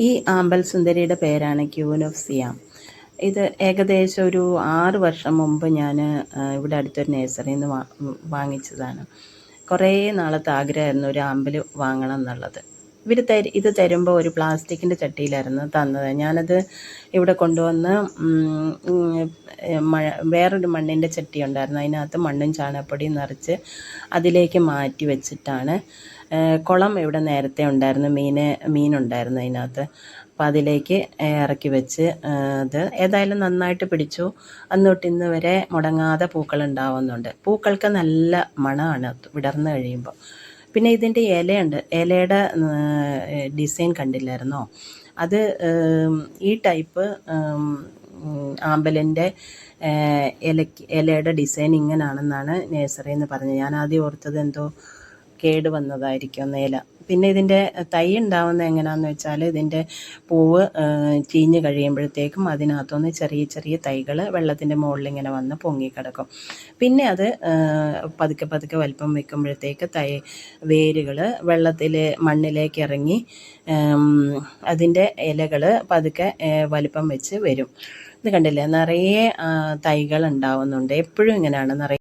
ഈ ആമ്പൽ സുന്ദരിയുടെ പേരാണ് ക്യൂൻ ഓഫ് സിയാം. ഇത് ഏകദേശം ഒരു 6 വർഷം മുമ്പ് ഞാൻ ഇവിടെ അടുത്തൊരു നഴ്സറിയിൽ നിന്ന് വാങ്ങിച്ചതാണ്. കുറേ നാളത്തെ ആഗ്രഹമായിരുന്നു ഒരു ആമ്പൽ വാങ്ങണം എന്നുള്ളത്. ഇത് തരുമ്പോൾ ഒരു പ്ലാസ്റ്റിക്കിൻ്റെ ചട്ടിയിലായിരുന്നു തന്നത്. ഞാനത് ഇവിടെ കൊണ്ടുവന്ന് വേറൊരു മണ്ണിൻ്റെ ചട്ടി ഉണ്ടായിരുന്നു, അതിനകത്ത് മണ്ണും ചാണകപ്പൊടിയും നിറച്ച് അതിലേക്ക് മാറ്റി വെച്ചിട്ടാണ്. കുളം ഇവിടെ നേരത്തെ ഉണ്ടായിരുന്നു, മീനുണ്ടായിരുന്നു അതിനകത്ത്. അപ്പോൾ അതിലേക്ക് ഇറക്കി വെച്ച് അത് ഏതായാലും നന്നായിട്ട് പിടിച്ചു. അന്ന് തൊട്ട് ഇന്ന് വരെ മുടങ്ങാതെ പൂക്കൾ ഉണ്ടാവുന്നുണ്ട്. പൂക്കൾക്ക് നല്ല മണമാണ് വിടർന്നു കഴിയുമ്പോൾ. പിന്നെ ഇതിൻ്റെ ഇലയുണ്ട്, ഇലയുടെ ഡിസൈൻ കണ്ടില്ലായിരുന്നോ? അത് ഈ ടൈപ്പ് ആമ്പലിൻ്റെ ഇലയുടെ ഡിസൈൻ ഇങ്ങനെയാണെന്നാണ് നഴ്സറിയിൽ നിന്ന് പറഞ്ഞത്. ഞാൻ ആദ്യം ഓർത്തത് എന്തോ കേട് വന്നതായിരിക്കും ഇല. പിന്നെ ഇതിൻ്റെ തൈ ഉണ്ടാവുന്നത് എങ്ങനെയാണെന്ന് വെച്ചാൽ, ഇതിൻ്റെ പൂവ് ചീഞ്ഞ് കഴിയുമ്പോഴത്തേക്കും അതിനകത്തുനിന്ന് ചെറിയ ചെറിയ തൈകൾ വെള്ളത്തിൻ്റെ മുകളിൽ ഇങ്ങനെ വന്ന് പൊങ്ങിക്കിടക്കും. പിന്നെ അത് പതുക്കെ പതുക്കെ വലിപ്പം വയ്ക്കുമ്പോഴത്തേക്ക് വേരുകൾ വെള്ളത്തിൽ മണ്ണിലേക്ക് ഇറങ്ങി അതിൻ്റെ ഇലകൾ പതുക്കെ വലിപ്പം വെച്ച് വരും. ഇത് കണ്ടില്ലേ, നിറയെ തൈകൾ ഉണ്ടാവുന്നുണ്ട്. എപ്പോഴും ഇങ്ങനെയാണ്, നിറയെ